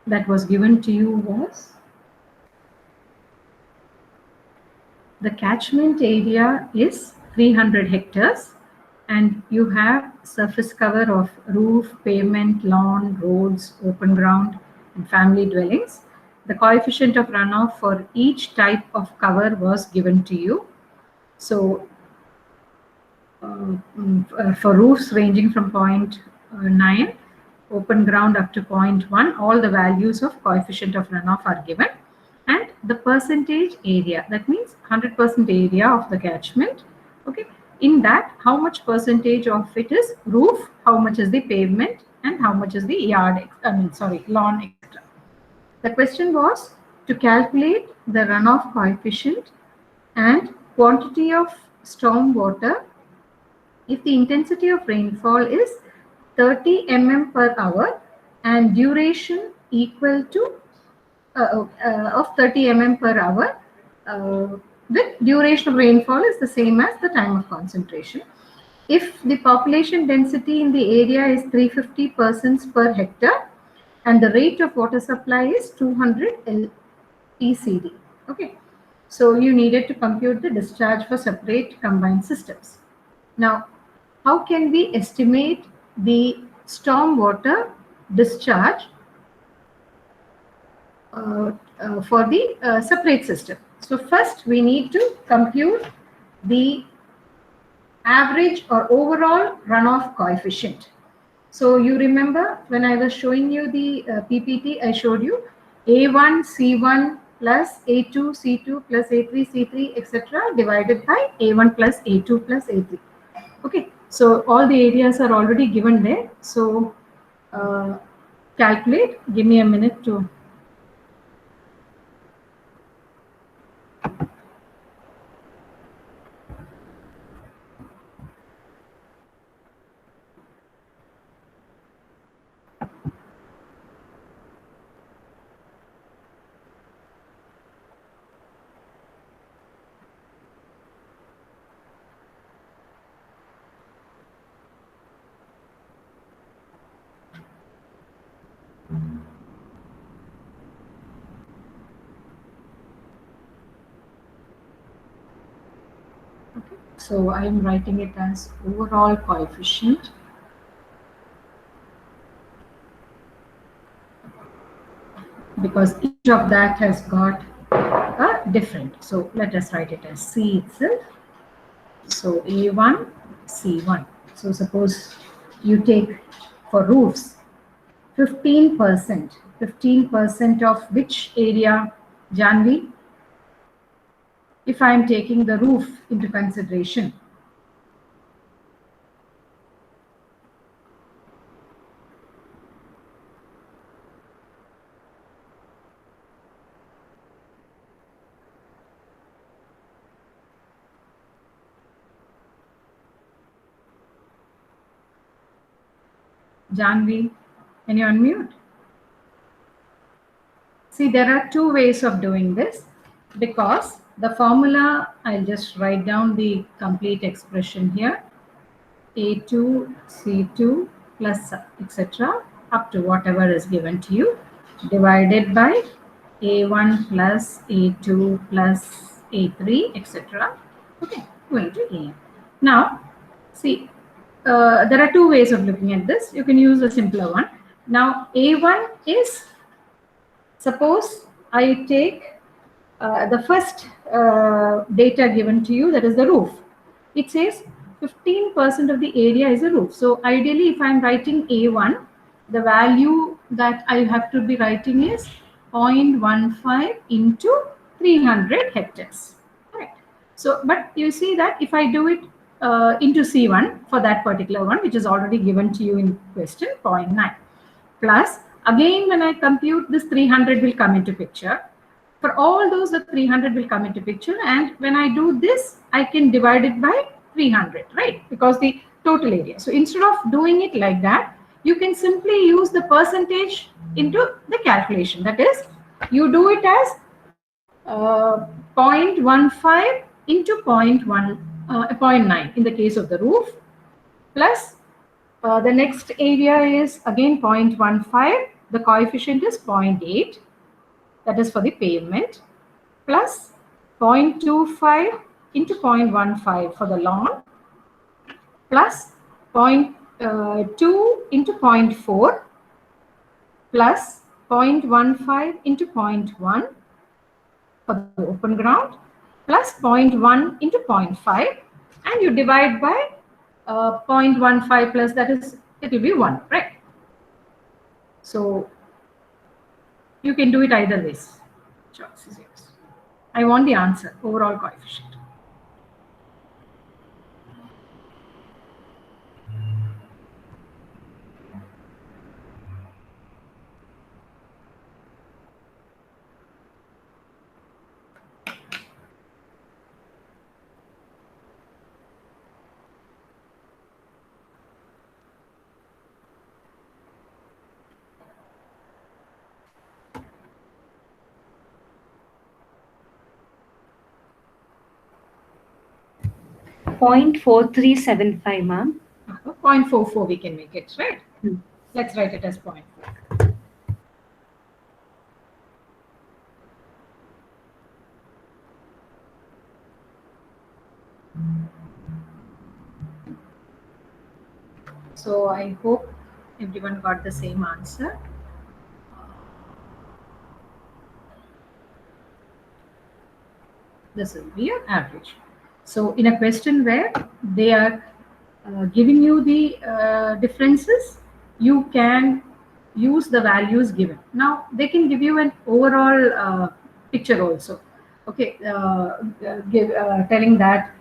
that was given to you was the catchment area is 300 hectares and you have surface cover of roof, pavement, lawn, roads, open ground and family dwellings. The coefficient of runoff for each type of cover was given to you. So for roofs ranging from 0.9, open ground up to 0.1, all the values of coefficient of runoff are given. And the percentage area, that means 100% area of the catchment. Okay, in that, how much percentage of it is roof, how much is the pavement, and how much is the lawn, etc. The question was to calculate the runoff coefficient and quantity of storm water if the intensity of rainfall is 30 mm per hour and duration equal to of 30 mm per hour, the duration of rainfall is the same as the time of concentration. If the population density in the area is 350 persons per hectare and the rate of water supply is 200 LECD. Okay, so you needed to compute the discharge for separate combined systems. Now, how can we estimate the storm water discharge for the separate system? So first we need to compute the average or overall runoff coefficient. So you remember when I was showing you the PPT, I showed you A1 C1 plus A2 C2 plus A3 C3 etc. divided by A1 plus A2 plus A3. Okay, so all the areas are already given there. So calculate, give me a minute to. Okay, so I am writing it as overall coefficient because each of that has got a different. So let us write it as C itself. So A1, C1. So suppose you take for roofs 15%. 15% of which area, Janvi? If I am taking the roof into consideration. Janvi, can you unmute? See, there are two ways of doing this because the formula, I'll just write down the complete expression here. A2, C2 plus etc. up to whatever is given to you divided by A1 plus A2 plus A3 etc. Okay, going to AM. Now, see, there are two ways of looking at this. You can use a simpler one. Now, A1 is, suppose I take the first data given to you, that is the roof. It says 15% of the area is a roof. So ideally, if I'm writing A1, the value that I have to be writing is 0.15 into 300 hectares. Right. So, but you see that if I do it into C1 for that particular one, which is already given to you in question, 0.9 plus, again when I compute this 300 will come into picture. For all those, the 300 will come into picture, and when I do this, I can divide it by 300, right? Because the total area. So instead of doing it like that, you can simply use the percentage into the calculation. That is, you do it as 0.15 into 0.9 in the case of the roof, plus the next area is again 0.15 the coefficient is 0.8, that is for the pavement, plus 0.25 into 0.15 for the lawn, plus 0.2 into 0.4, plus 0.15 into 0.1 for the open ground, plus 0.1 into 0.5, and you divide by 0.15 plus, that is, it will be 1, right? So you can do it either ways. Choice is yours. I want the answer, overall coefficient. Point 4375, ma'am. 0.44 we can make it, right? Let's write it as 0.4. So I hope everyone got the same answer. This will be your average. So in a question where they are giving you the differences, you can use the values given. Now they can give you an overall picture also. Okay, telling that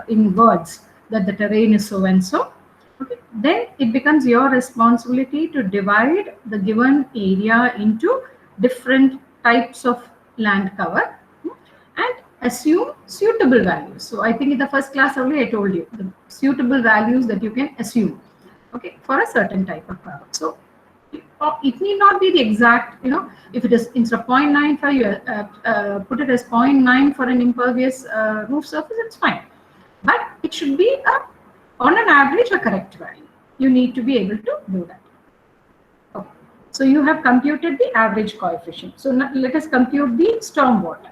in words that the terrain is so and so. Okay, then it becomes your responsibility to divide the given area into different types of land cover and assume suitable values. So I think in the first class only I told you the suitable values that you can assume, okay, for a certain type of cover. So it need not be the exact, if it is instead of 0.95, you put it as 0.9 for an impervious roof surface, it's fine. But it should be on an average a correct value. You need to be able to do that. Okay. So you have computed the average coefficient. So now let us compute the storm water.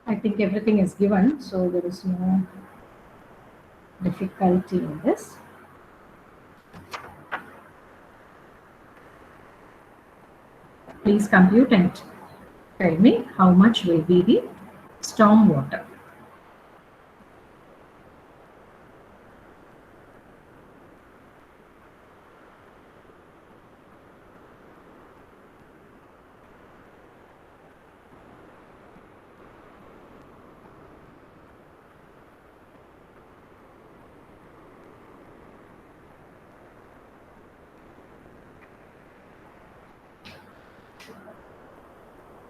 I think everything is given, so there is no difficulty in this. Please compute and tell me how much will be the storm water.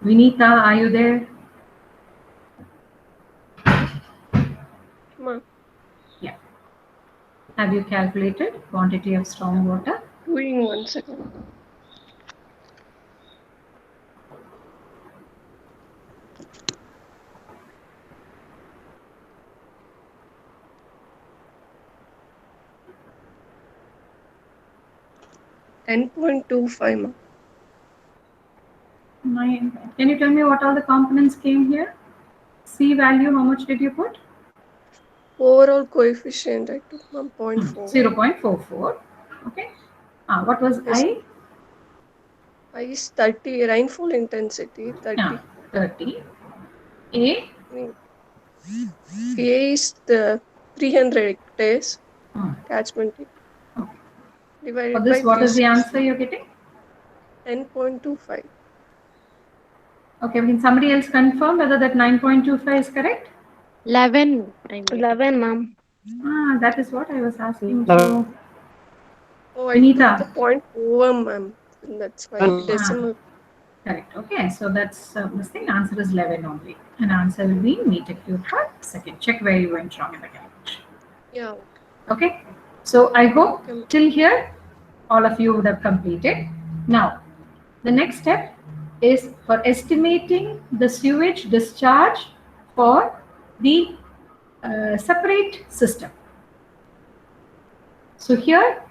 Vinita, are you there? Ma'am. Yeah. Have you calculated quantity of storm water? Doing 1 second. $10.25, ma'am. Can you tell me what all the components came here? C value, how much did you put? Overall coefficient I took, ma'am, 0.4. 0.44. Okay. What was Yes. I? I is 30. Rainfall intensity 30. 30. A? A is the 300 hectares catchment area. Okay. Divided For this, by what is the answer you're getting? 10.25. Okay, can somebody else confirm whether that 9.25 is correct? 11. 11, ma'am. That is what I was asking. So, Oh, I Vinita. took the 0.4, ma'am. That's why decimal. Correct. Okay, so that's this thing. Answer is 11 only. And answer will be meter cube per second. Check where you went wrong in the calculation. Yeah. Okay, so I hope Okay. till here all of you would have completed. Now, the next step is for estimating the sewage discharge for the separate system. So here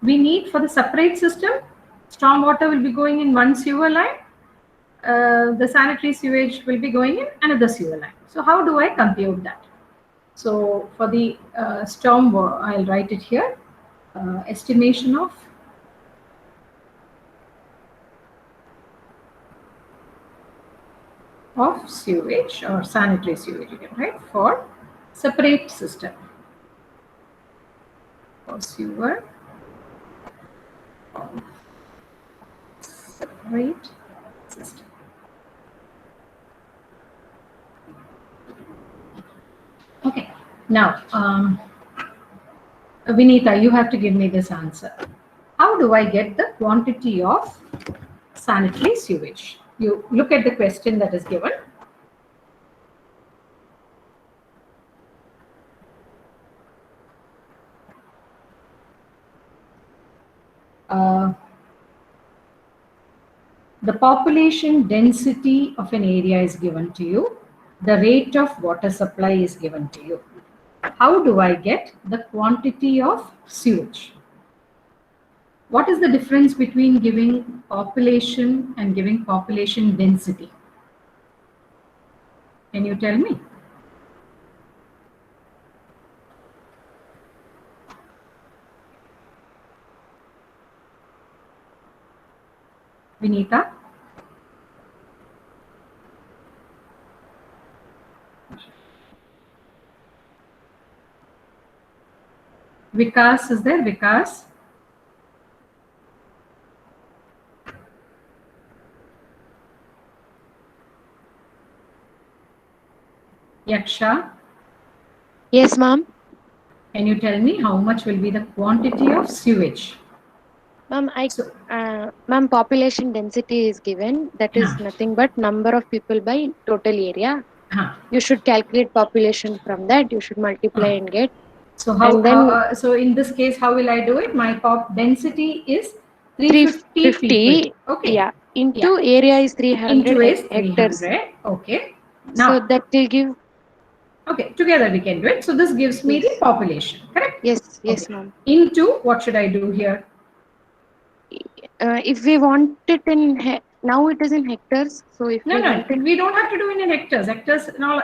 we need, for the separate system, storm water will be going in one sewer line, the sanitary sewage will be going in another sewer line. So how do I compute that? So for the storm water, I'll write it here, estimation of sewage or sanitary sewage, you can write, for separate system. For sewer of separate system. Okay, now Vinita, you have to give me this answer. How do I get the quantity of sanitary sewage? You look at the question that is given. The population density of an area is given to you. The rate of water supply is given to you. How do I get the quantity of sewage? What is the difference between giving population and giving population density? Can you tell me? Vinita? Vikas is there? Vikas? Yaksha? Yes, ma'am. Can you tell me how much will be the quantity of sewage? Ma'am, So, ma'am, population density is given. That is Huh. nothing but number of people by total area. huh. You should calculate population from that. You should multiply and get. So how, And then so in this case, how will I do it? My pop density is 350 people. Okay. Yeah. Into area is 300 Into is hectares. 300. Okay. So Now, that will give. okay, together we can do it. So this gives me the Yes. population, correct? Yes, yes, Okay. ma'am. Into, what should I do here? If we want it in now it is in hectares. So if No, we no, want it, we don't have to do it in hectares. Hectares, now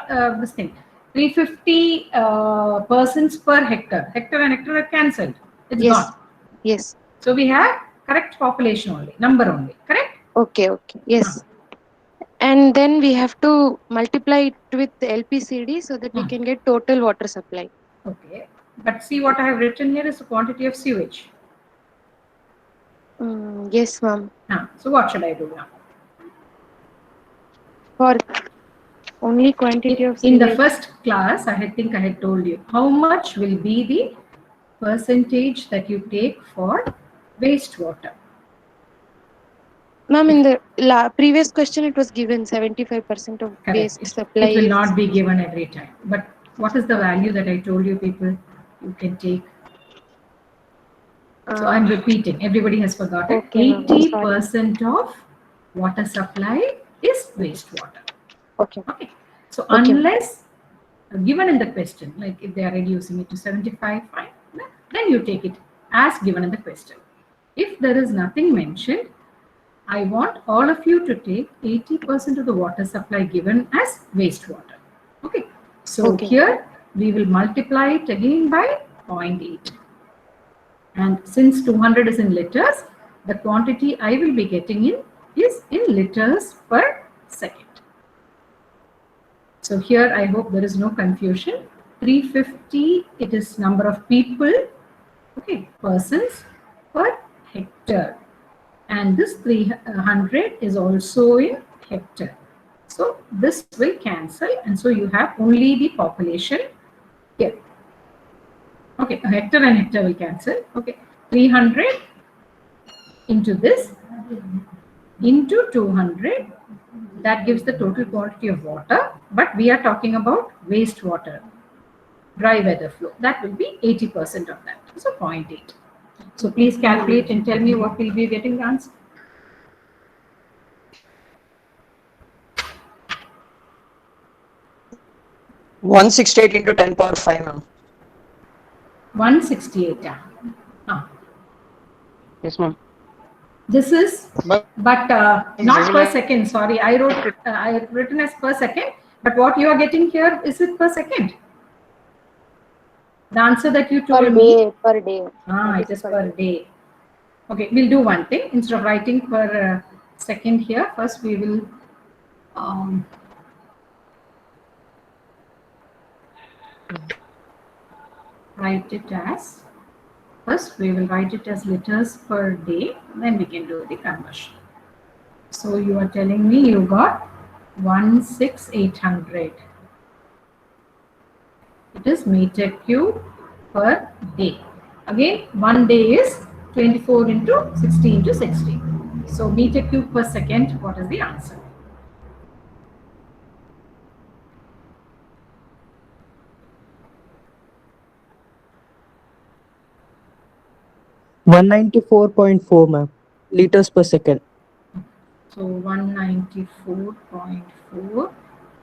this thing, 350 persons per hectare. Hectare and hectare are cancelled. It's yes, gone. yes. So we have correct population only, number only, correct? Okay, okay. Yes. And then we have to multiply it with LPCD so that we can get total water supply. Okay. But see what I have written here is the quantity of sewage. Yes, ma'am. So what should I do now? For only quantity of In the sewage. first class, I think I had told you how much will be the percentage that you take for wastewater. Ma'am, in the previous question, it was given 75% of Correct. waste supply. It will not be given every time. But what is the value that I told you people you can take? So I'm repeating. Everybody has forgotten. Okay, 80% of water supply is wastewater. Okay. Okay. So unless given in the question, like if they are reducing it to 75, fine, then you take it as given in the question. If there is nothing mentioned, I want all of you to take 80% of the water supply given as wastewater. Okay. So here we will multiply it again by 0.8. And since 200 is in liters, the quantity I will be getting in is in liters per second. So here I hope there is no confusion. 350, it is number of people, okay, persons per hectare. And this 300 is also in hectare. So this will cancel, and so you have only the population here. Okay, a hectare and hectare will cancel. Okay, 300 into this into 200. That gives the total quantity of water, but we are talking about wastewater, dry weather flow. That will be 80% of that. So 0.8. So please calculate and tell me what will be getting the answer. One 168 into 10 power 5, ma'am. 168. Yes, ma'am. This is, But but this not is per like second. Sorry, I have written as per second. But what you are getting here, is it per second? The answer that you told me. Per day. It is per day. Okay, we'll do one thing. Instead of writing per second here, first we will write it as, first we will write it as liters per day, then we can do the conversion. So you are telling me you got 16800. It is meter cube per day. Again, 1 day is 24 into 60 into 60. So meter cube per second, what is the answer? One 194.4, ma'am. Liters per second. So 194.4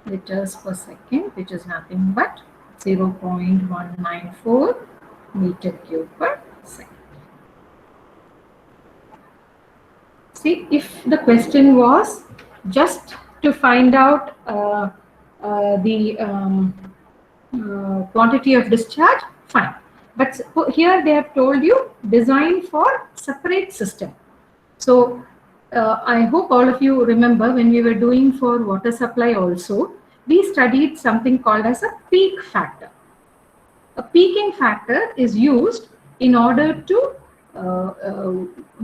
liters per second, which is nothing but 0.194 meter cube per second. See, if the question was just to find out the quantity of discharge, fine. But here they have told you design for separate system. So I hope all of you remember when we were doing for water supply also, we studied something called as a peak factor. A peaking factor is used in order to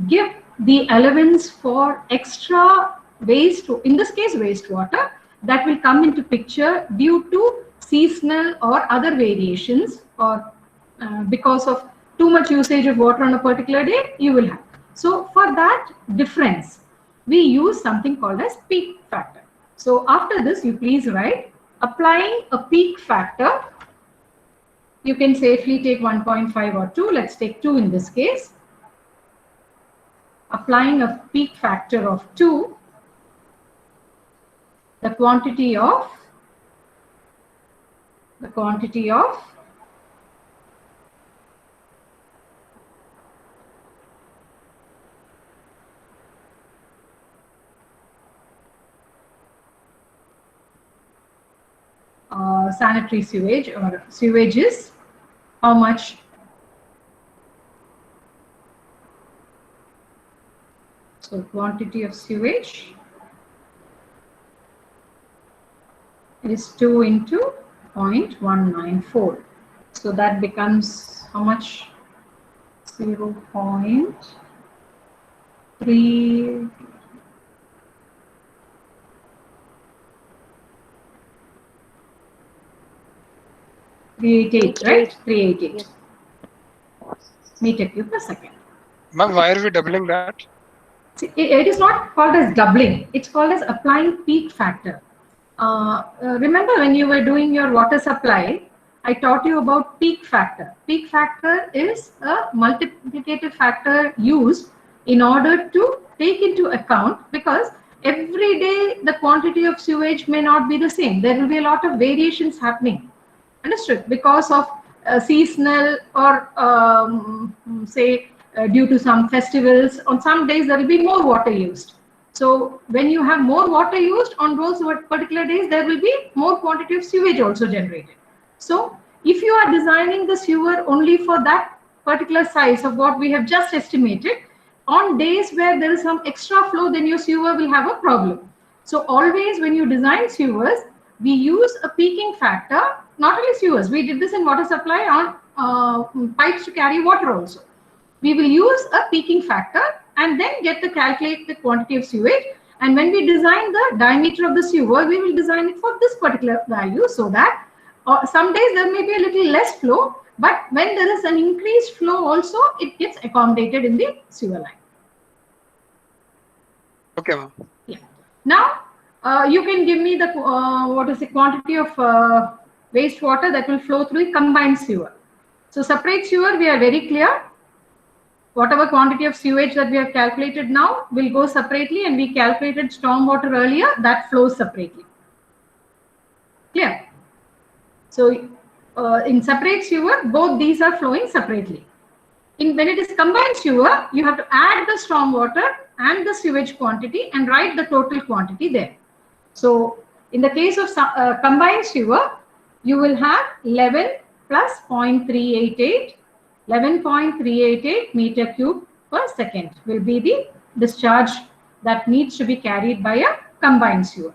give the allowance for extra waste, in this case wastewater, that will come into picture due to seasonal or other variations, or because of too much usage of water on a particular day, you will have. So for that difference, we use something called as peak factor. So after this, you please write, applying a peak factor, you can safely take 1.5 or 2. Let's take 2 in this case. Applying a peak factor of 2, the quantity of sanitary sewage or sewage is how much? So quantity of sewage is 2 into 0.194. So that becomes how much? 0.3 388, right? 388 Yes. meter cube per second. ma'am, why are we doubling that? See, it is not called as doubling. It's called as applying peak factor. Remember when you were doing your water supply, I taught you about peak factor. Peak factor is a multiplicative factor used in order to take into account, because every day the quantity of sewage may not be the same. There will be a lot of variations happening. Understood? Because of seasonal or say due to some festivals, on some days there will be more water used. So when you have more water used on those particular days, there will be more quantity of sewage also generated. So if you are designing the sewer only for that particular size of what we have just estimated, on days where there is some extra flow, then your sewer will have a problem. So always when you design sewers, we use a peaking factor. Not only sewers, we did this in water supply on pipes to carry water also. We will use a peaking factor and then calculate the quantity of sewage. And when we design the diameter of the sewer, we will design it for this particular value, so that some days there may be a little less flow, but when there is an increased flow also, it gets accommodated in the sewer line. Okay, ma'am. Yeah. Now, you can give me the what is the quantity of wastewater that will flow through the combined sewer. So separate sewer, we are very clear. Whatever quantity of sewage that we have calculated now will go separately, and we calculated stormwater earlier, that flows separately. Clear? So in separate sewer, both these are flowing separately. When it is combined sewer, you have to add the stormwater and the sewage quantity and write the total quantity there. So in the case of combined sewer, you will have 11 plus 0.388, 11.388 meter cube per second will be the discharge that needs to be carried by a combined sewer.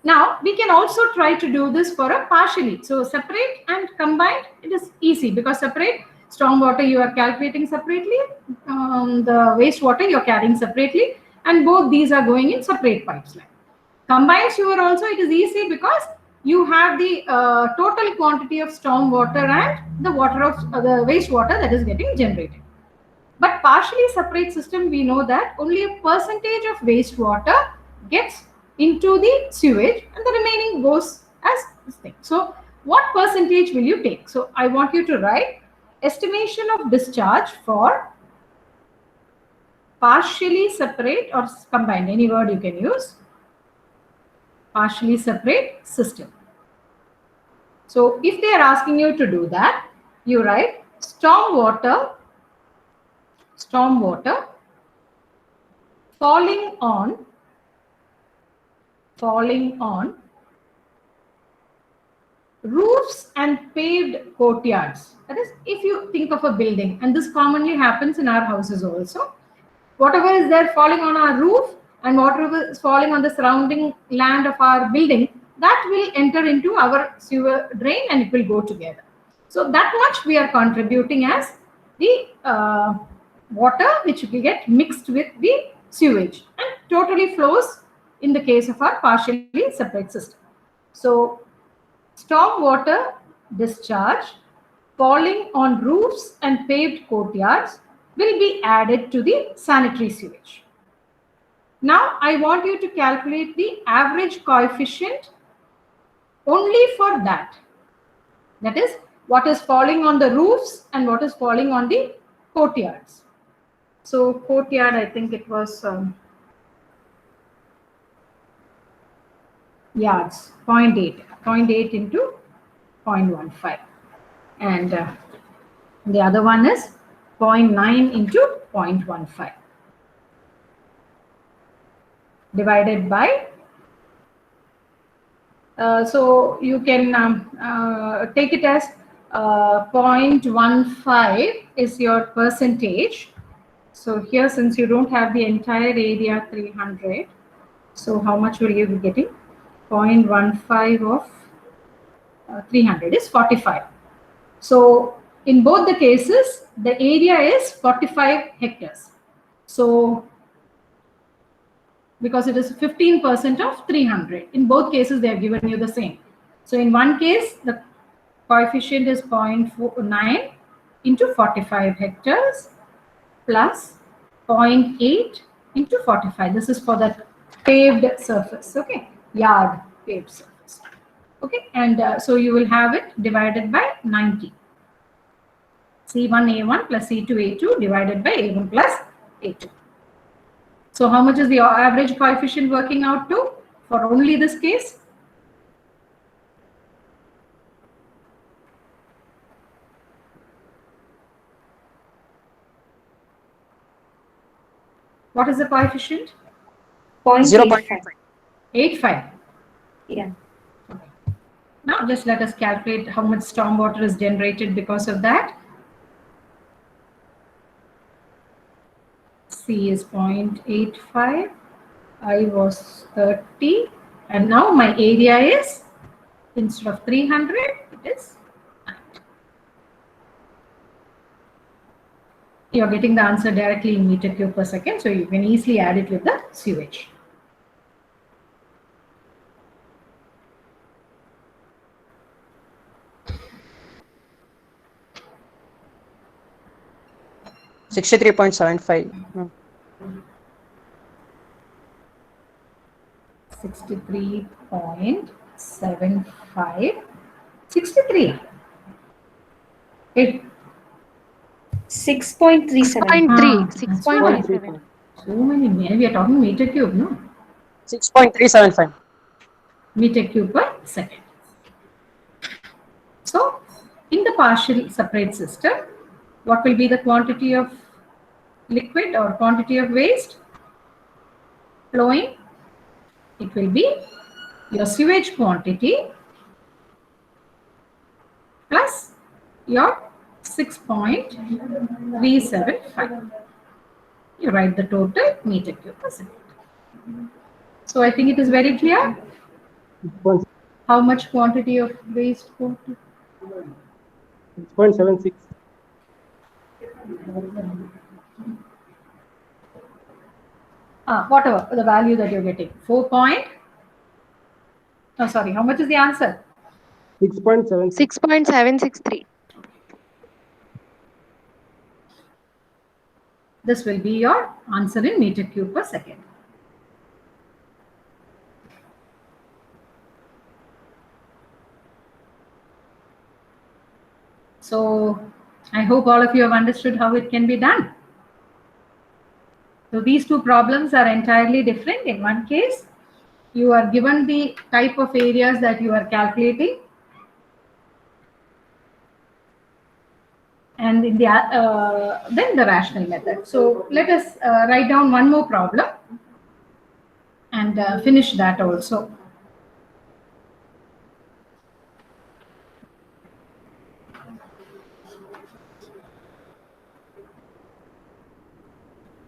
Now, we can also try to do this for a partially. So separate and combined, it is easy because separate stormwater you are calculating separately, the wastewater you are carrying separately, and both these are going in separate pipes line. Combined sewer also it is easy because you have the total quantity of stormwater and the water of the wastewater that is getting generated. But partially separate system, we know that only a percentage of wastewater gets into the sewage and the remaining goes as this thing. So what percentage will you take? So I want you to write estimation of discharge for partially separate or combined, any word you can use, partially separate system. So if they are asking you to do that, you write stormwater falling on roofs and paved courtyards. That is, if you think of a building, and this commonly happens in our houses also, whatever is there falling on our roof and whatever is falling on the surrounding land of our building, that will enter into our sewer drain and it will go together. So that much we are contributing as the water which will get mixed with the sewage and totally flows in the case of our partially separate system. So stormwater discharge falling on roofs and paved courtyards will be added to the sanitary sewage. Now I want you to calculate the average coefficient only for that. That is, what is falling on the roofs and what is falling on the courtyards. So courtyard, I think it was yards, 0.8 into 0.15. And the other one is 0.9 into 0.15 divided by, so you can take it as 0.15 is your percentage. So here, since you don't have the entire area 300, so how much will you be getting? 0.15 of 300 is 45. So in both the cases, the area is 45 hectares. So because it is 15% of 300, in both cases they have given you the same. So in one case, the coefficient is 0.49 into 45 hectares plus 0.8 into 45. This is for the paved surface, okay, yard paved surface, okay, and so you will have it divided by 90. C1A1 plus C2A2 divided by A1 plus A2. So how much is the average coefficient working out to for only this case? What is the coefficient? 0.85. 85. Yeah. Now just let us calculate how much stormwater is generated because of that. C is 0.85, I was 30, and now my area is, instead of 300, it is 9. You're getting the answer directly in meter cube per second, so you can easily add it with the sewage. $63.75. 63.75. 63. It, 6.37. 6.3. that's what. 6.37. So many. We are talking meter cube, no? 6.375. Meter cube per second. So, in the partial separate system, what will be the quantity of liquid or quantity of waste flowing? It will be your sewage quantity plus your 6.375. You write the total meter cube per second. So I think it is very clear how much quantity of waste go to. 6.76. Whatever the value that you're getting. 4 point. Oh, sorry. How much is the answer? 6.76. 6.763. This will be your answer in meter cube per second. So I hope all of you have understood how it can be done. So these two problems are entirely different. In one case, you are given the type of areas that you are calculating, and in the then the rational method. So let us write down one more problem and finish that also.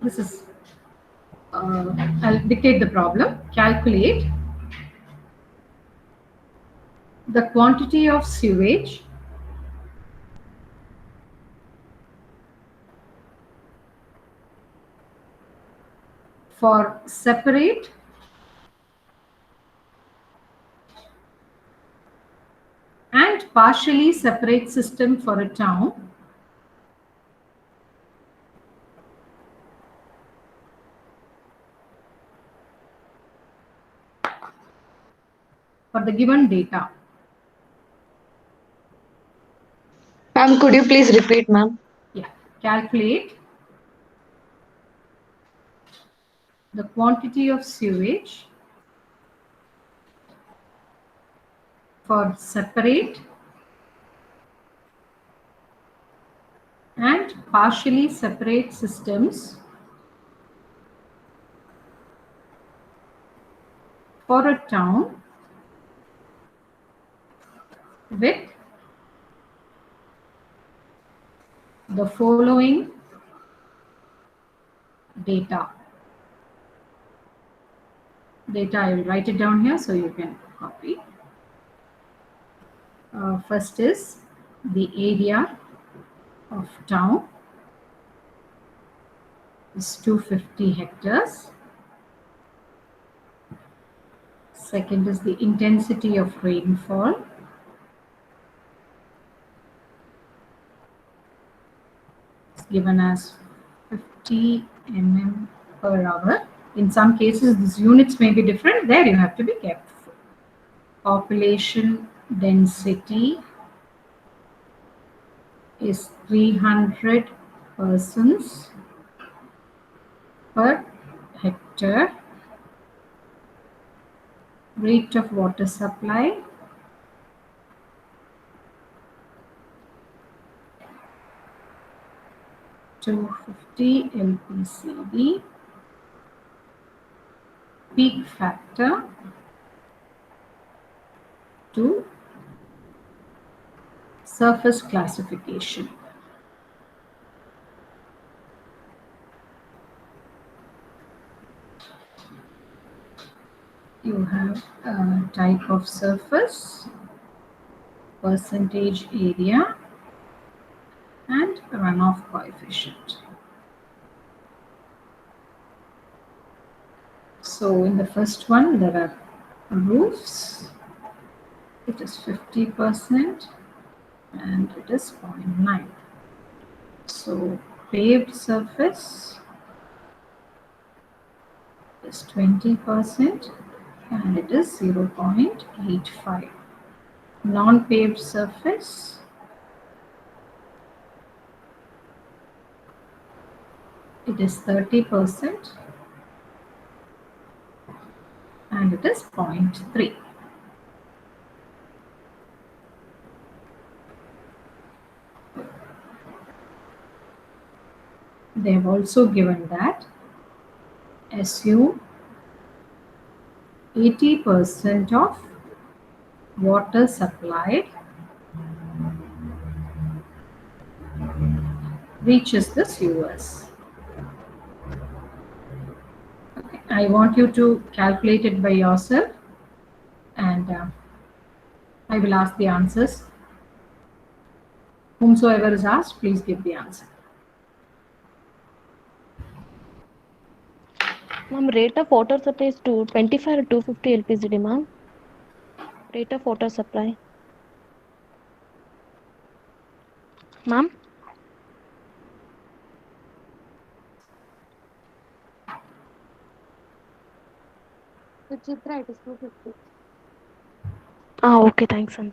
This is, I'll dictate the problem. Calculate the quantity of sewage for separate and partially separate system for a town for the given data. Ma'am, could you please repeat, ma'am? Yeah, calculate the quantity of sewage for separate and partially separate systems for a town with the following data. I will write it down here so you can copy. First is the area of town is 250 hectares. Second is the intensity of rainfall. It's given as 50 mm per hour. In some cases, these units may be different. There you have to be careful. Population density is 300 persons per hectare. Rate of water supply (250 LPCD). Peak factor to surface classification. You have a type of surface, percentage area, and runoff coefficient. So in the first one, there are roofs. It is 50% and it is 0.9. So paved surface is 20%. and it is 0.85. Non-paved surface, it is 30% and it is 0.3. They have also given that assume 80% of water supplied reaches the sewers. Okay. I want you to calculate it by yourself, and I will ask the answers. Whomsoever is asked, please give the answer. Ma'am, rate of water supply is 25 or 250 LPCD, ma'am. Rate of water supply. Ma'am? So Chitra, it is 250. Okay, thanks, ma'am.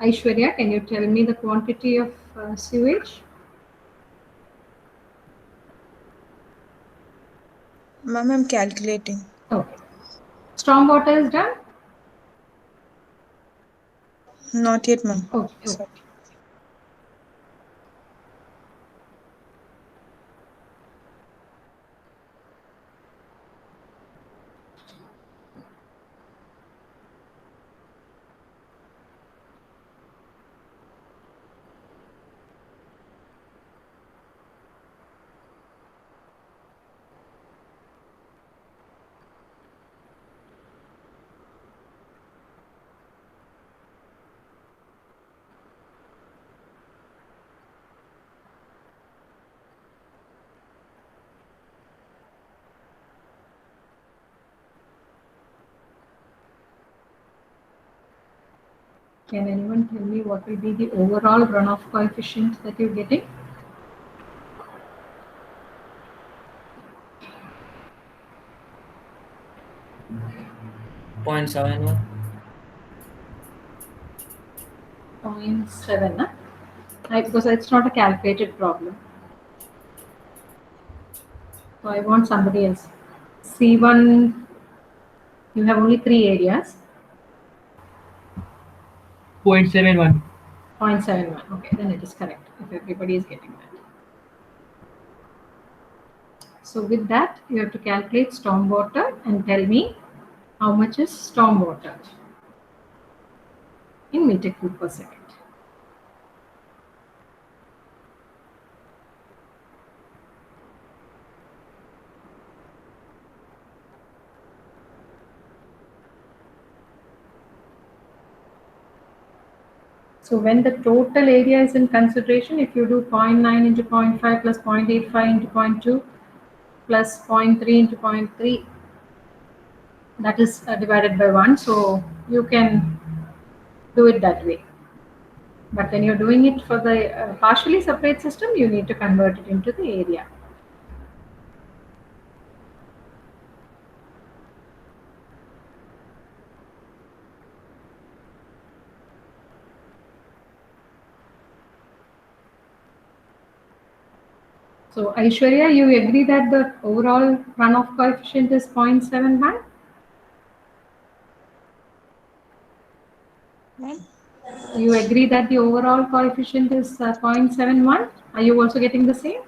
Aishwarya, can you tell me the quantity of sewage? Ma'am, I'm calculating. Okay. Stormwater is done? Not yet, ma'am. Okay. Sorry. Can anyone tell me what will be the overall runoff coefficient that you're getting? Point 0.71. 0.7, huh? Because it's not a calculated problem. So I want somebody else. C1, you have only 3 areas. 0.71. 0.71. Okay, then it is correct if everybody is getting that. So with that, you have to calculate stormwater and tell me how much is stormwater in meter cube per second. So when the total area is in consideration, if you do 0.9 into 0.5 plus 0.85 into 0.2 plus 0.3 into 0.3, that is divided by 1. So you can do it that way. But when you're doing it for the partially separate system, you need to convert it into the area. So Aishwarya, you agree that the overall runoff coefficient is 0.71? Ma'am? You agree that the overall coefficient is 0.71? Are you also getting the same?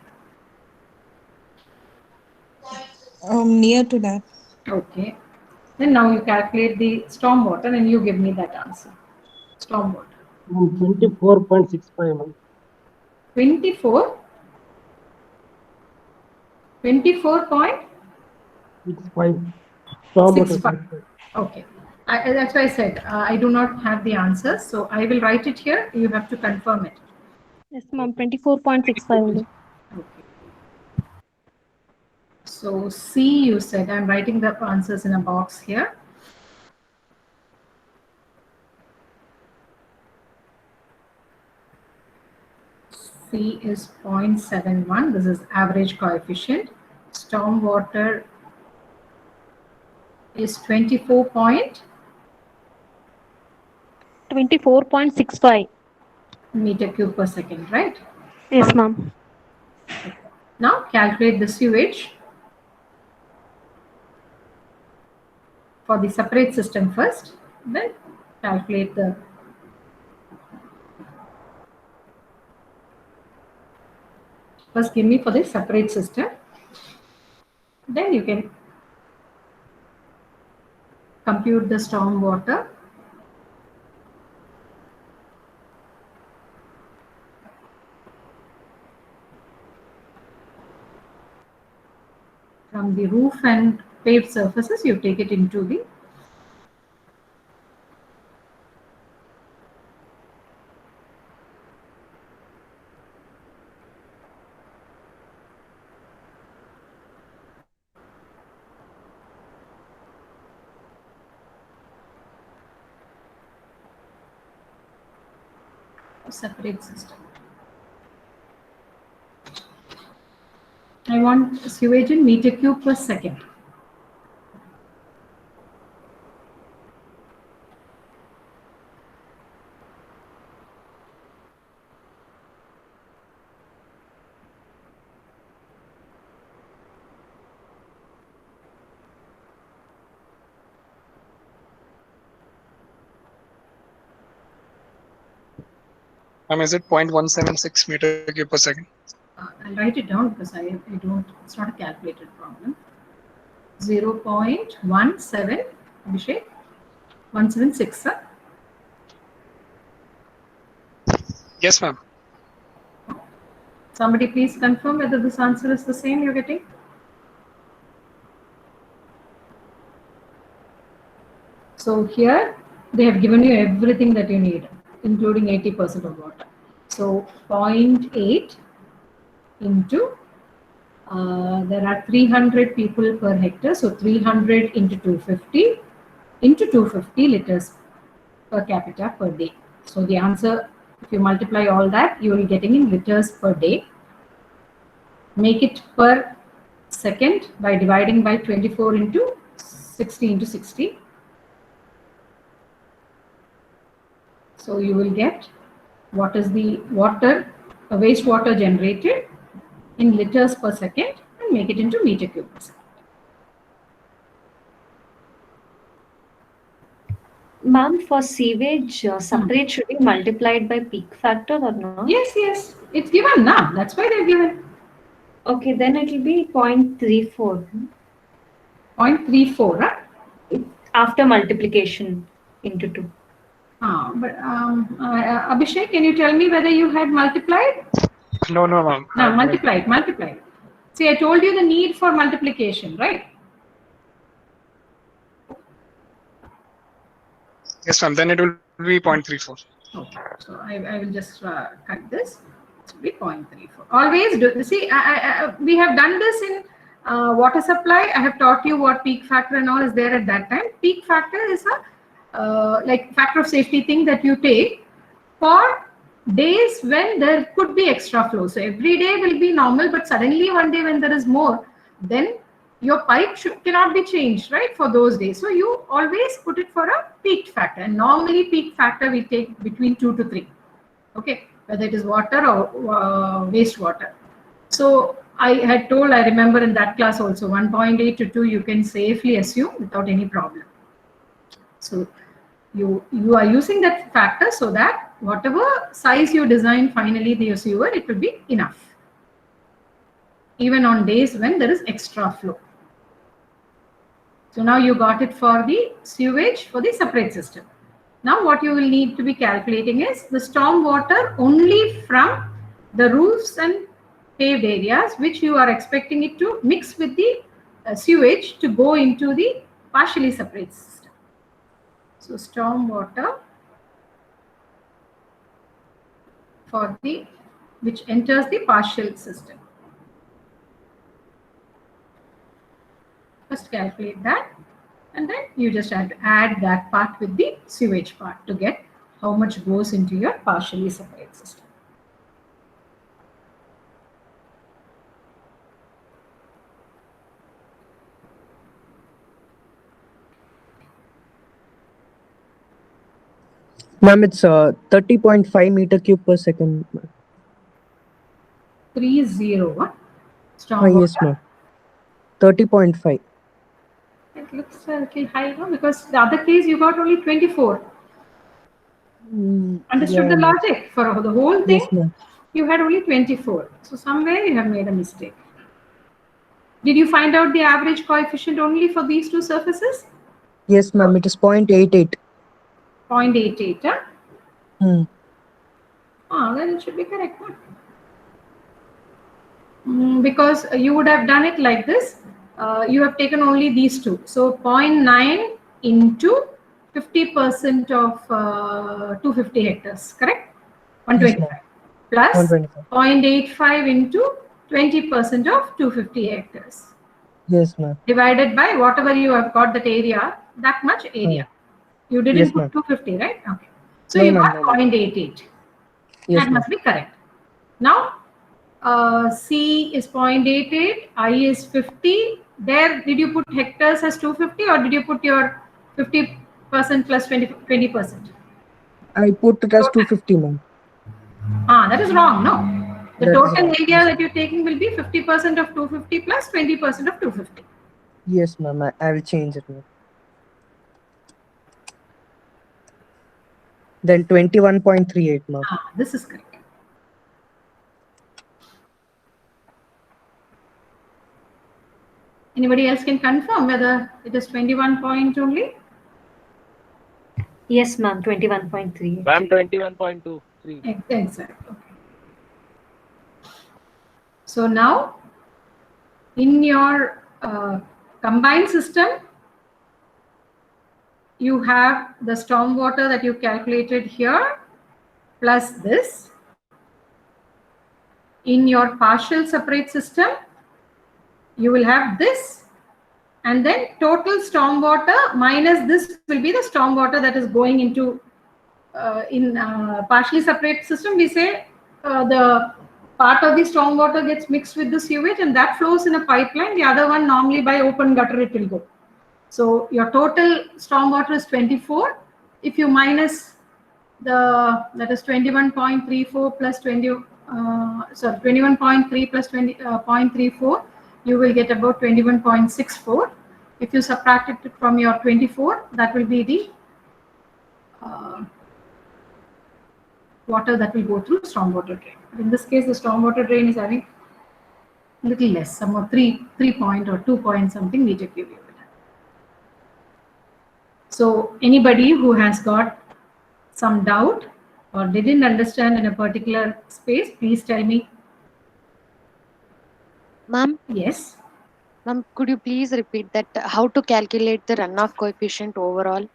Near to that. Okay. Then now you calculate the storm water and you give me that answer. Storm water. 24.65, ma'am. 24? 24.65. 65. Storm water 65. Okay. That's why I said I do not have the answers. So I will write it here. You have to confirm it. Yes, ma'am. 24.65 only. Okay. So C, you said, I'm writing the answers in a box here. C is 0.71. This is average coefficient. Storm water is 24.65. meter cube per second, right? Yes, ma'am. Now calculate the sewage for the separate system first, then calculate the first give me for the separate system, then you can compute the storm water. From the roof and paved surfaces, you take it into the separate system. I want sewage in meter cube per second. Is it 0.176 meter cube per second? I'll write it down because I don't, it's not a calculated problem. 0.17, Abhishek, 176, sir. Yes, ma'am. Somebody please confirm whether this answer is the same you're getting. So here they have given you everything that you need, including 80% of water. So 0.8 into, there are 300 people per hectare. So 300 into 250 liters per capita per day. So the answer, if you multiply all that, you will be getting in liters per day. Make it per second by dividing by 24 into 60 into 60. So you will get what is the water, wastewater generated in liters per second and make it into meter cube per second. Ma'am, for sewage separate should be multiplied by peak factor or not? Yes, yes. It's given now. That's why they're given. Okay, then it will be 0.34. 0.34, huh? After multiplication into 2. Abhishek, can you tell me whether you had multiplied? No, ma'am. No, multiplied. See, I told you the need for multiplication, right? Yes, ma'am. Then it will be 0.34. Okay, so I will just cut this. It will be 0.34. Always do. See, we have done this in water supply. I have taught you what peak factor and all is there at that time. Peak factor is a like factor of safety thing that you take for days when there could be extra flow. So every day will be normal, but suddenly one day when there is more, then your pipe cannot be changed, right, for those days. So you always put it for a peak factor, and normally peak factor we take between 2 to 3. Okay, whether it is water or wastewater. So I had told, I remember in that class also, 1.8 to 2 you can safely assume without any problem. So you are using that factor so that whatever size you design finally the sewer, it will be enough. Even on days when there is extra flow. So now you got it for the sewage for the separate system. Now what you will need to be calculating is the storm water only from the roofs and paved areas which you are expecting it to mix with the sewage to go into the partially separate system. So storm water for the which enters the partial system. First calculate that, and then you just have to add that part with the sewage part to get how much goes into your partially separate system. Ma'am, it's 30.5 meter cube per second. 301 storm water. Yes, ma'am. 30.5. It looks a little high, no? Because the other case you got only 24. Understood Yeah, the ma'am. logic? For the whole thing, Yes, ma'am. you had only 24. So somewhere you have made a mistake. Did you find out the average coefficient only for these two surfaces? Yes, ma'am. It is 0.88. 0.88, huh? Then it should be correct. Huh? Because you would have done it like this. You have taken only these two. So 0.9 into 50% of 250 hectares, correct? 125. Yes, Plus 125. 0.85 into 20% of 250 hectares. Yes, ma'am. Divided by whatever you have got that area, that much area. You didn't Yes, put ma'am. 250, right? Okay. So No, you ma'am, got no, ma'am. 0.88. Yes, That must be correct. Now, C is 0.88, I is 50. There, did you put hectares as 250 or did you put your 50% plus 20%? I put it as 250, ma'am. That is wrong, no? The That is total wrong. area that you're taking will be 50% of 250 plus 20% of 250. Yes, ma'am. I will change it, ma'am. Then 21.38, ma'am. This is correct. Anybody else can confirm whether it is 21 point only? Yes, ma'am, 21.3. Ma'am, 21.23. Exactly. Okay. So now, in your combined system, you have the storm water that you calculated here plus this. In your partial separate system, you will have this, and then total storm water minus this will be the storm water that is going into partially separate system. We say the part of the storm water gets mixed with the sewage and that flows in a pipeline. The other one normally by open gutter it will go. So your total storm water is 24. If you minus that is 21.34 plus 21.3 plus 20.34, you will get about 21.64. If you subtract it from your 24, that will be the water that will go through stormwater drain. In this case, the stormwater drain is having a little less, somewhat 3 point or 2 point something meter cube. So anybody who has got some doubt or didn't understand in a particular space, please tell me. Ma'am? Yes. Ma'am, could you please repeat that? How to calculate the runoff coefficient overall?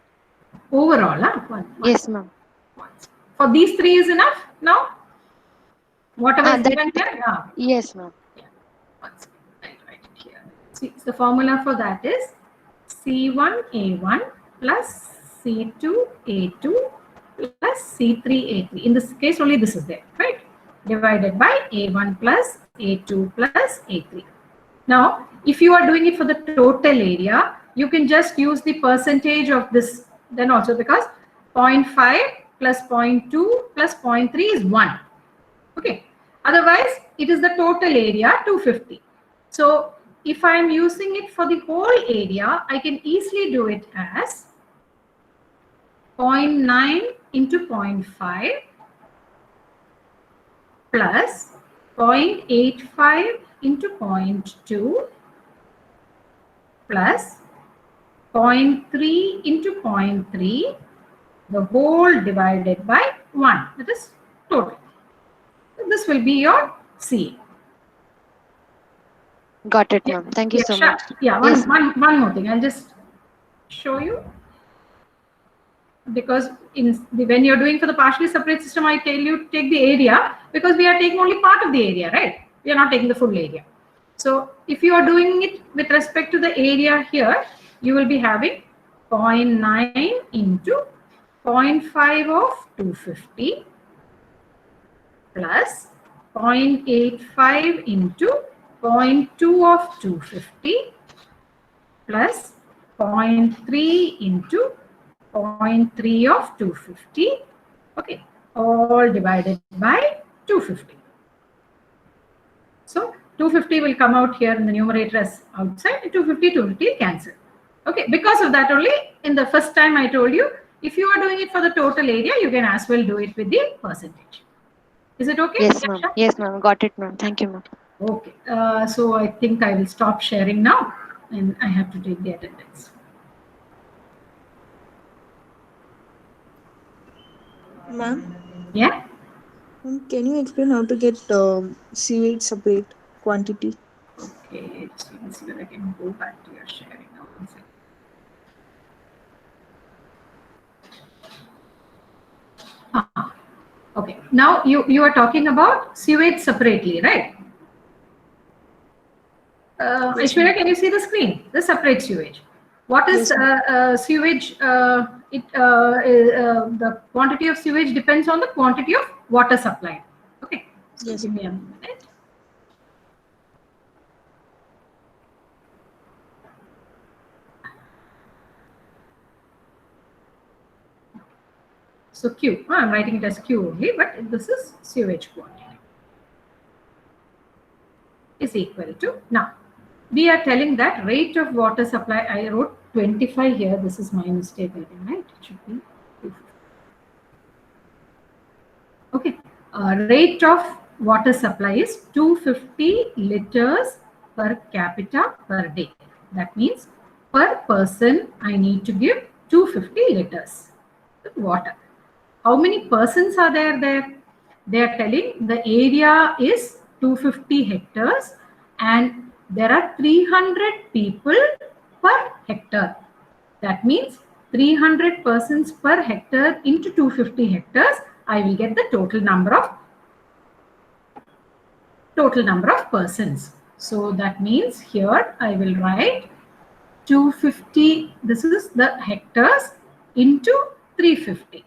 Overall, huh? Yes, ma'am. For these three is enough now? Whatever is given here? Yeah. Yes, ma'am. Yeah. I'll write it here. See, the formula for that is C1A1 plus C2A2 plus C3A3. In this case, only this is there, right? Divided by A1 plus A2 plus A3. Now, if you are doing it for the total area, you can just use the percentage of this then also, because 0.5 plus 0.2 plus 0.3 is 1. Okay. Otherwise, it is the total area 250. So if I am using it for the whole area, I can easily do it as 0.9 into 0.5 plus 0.85 into 0.2 plus 0.3 into 0.3, the whole divided by 1. That is total. So this will be your CA. Got it, ma'am. Thank you so Sure. much. Yeah, Yes. one more thing. I'll just show you. Because when you're doing for the partially separate system, I tell you take the area because we are taking only part of the area, right? We are not taking the full area. So if you are doing it with respect to the area here, you will be having 0.9 into 0.5 of 250 plus 0.85 into 0.2 of 250 plus 0.3 into 0.3 of 250, okay, all divided by 250. So 250 will come out here in the numerator as outside, 250 cancel. Okay, because of that only, in the first time I told you, if you are doing it for the total area, you can as well do it with the percentage. Is it okay? Yes, ma'am. Yes, ma'am. Got it, ma'am. Thank you, ma'am. Okay, so I think I will stop sharing now and I have to take the attendance. Ma'am, Yeah? can you explain how to get sewage separate quantity? Okay, so let's see whether I can go back to your sharing now. One second. Okay, now you are talking about sewage separately, right? Aishwarya, can you see the screen? The separate sewage. What is sewage? The quantity of sewage depends on the quantity of water supplied. Okay, so Yes. give me a minute. So Q, I'm writing it as Q only, but this is sewage quantity is equal to, now we are telling that rate of water supply, I wrote 25 here, this is my mistake, I think, right? It should be 250. Okay, rate of water supply is 250 liters per capita per day. That means per person I need to give 250 liters of water. How many persons are there? They are telling the area is 250 hectares and there are 300 people per hectare. That means 300 persons per hectare into 250 hectares. I will get the total number of persons. So that means here I will write 250. This is the hectares into 350.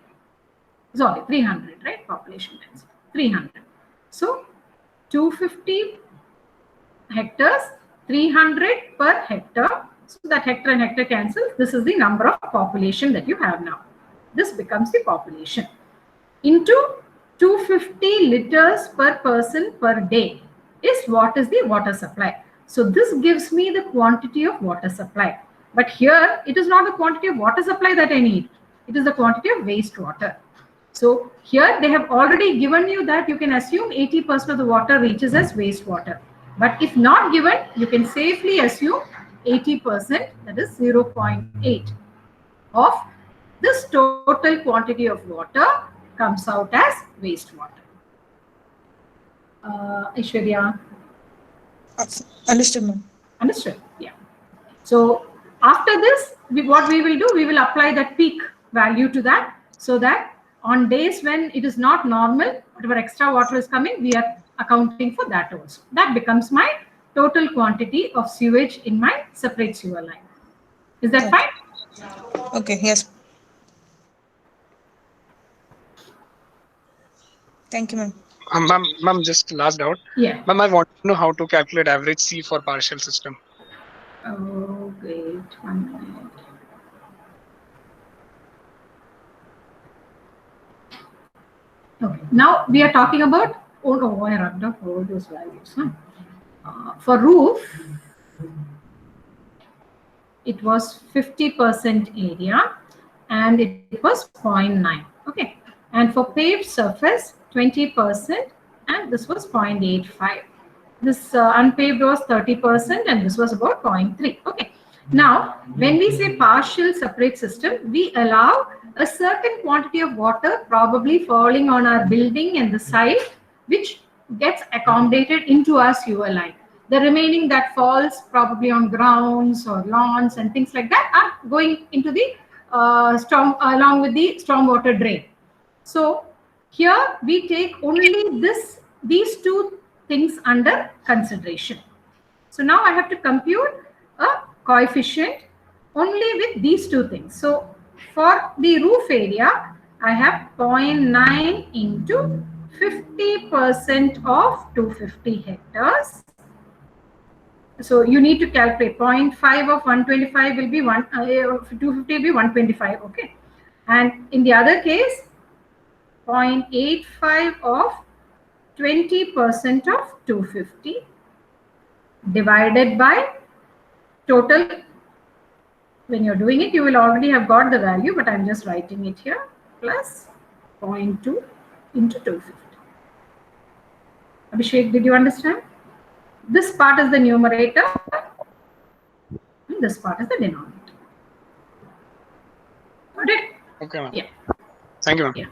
Sorry, 300, right? Population density 300. So 250 hectares, 300 per hectare. So that hectare and hectare cancels. This is the number of population that you have now. This becomes the population into 250 liters per person per day is what is the water supply. So this gives me the quantity of water supply. But here it is not the quantity of water supply that I need. It is the quantity of wastewater. So here they have already given you that you can assume 80% of the water reaches as wastewater. But if not given, you can safely assume 80%, that is 0.8 of this total quantity of water comes out as wastewater. Aishwarya? Understood, ma'am. Understood? Yeah. So after this, what we will do, we will apply that peak value to that so that on days when it is not normal, whatever extra water is coming, we are accounting for that also. That becomes my total quantity of sewage in my separate sewer line. Is that fine? Okay, yes. Thank you, ma'am. Ma'am, just last doubt. Yeah. Ma'am, I want to know how to calculate average C for partial system. Oh, wait 1 minute. Okay. Now we are talking about oh no, I rubbed off all those values. Huh? For roof, it was 50% area and it was 0.9. Okay. And for paved surface, 20% and this was 0.85. This unpaved was 30% and this was about 0.3. Okay. Now, when we say partial separate system, we allow a certain quantity of water probably falling on our building and the side, which gets accommodated into our sewer line. The remaining that falls probably on grounds or lawns and things like that are going into the storm along with the stormwater drain. So here we take only these two things under consideration. So now I have to compute a coefficient only with these two things. So for the roof area, I have 0.9 into 50% of 250 hectares. So you need to calculate 0.5 of 125 will be 250 will be 125. Okay. And in the other case, 0.85 of 20% of 250 divided by total. When you're doing it, you will already have got the value, but I'm just writing it here, plus 0.2 into 250. Abhishek, did you understand? This part is the numerator and this part is the denominator. Got it? Okay, ma'am. Yeah. Thank you, ma'am. Yeah.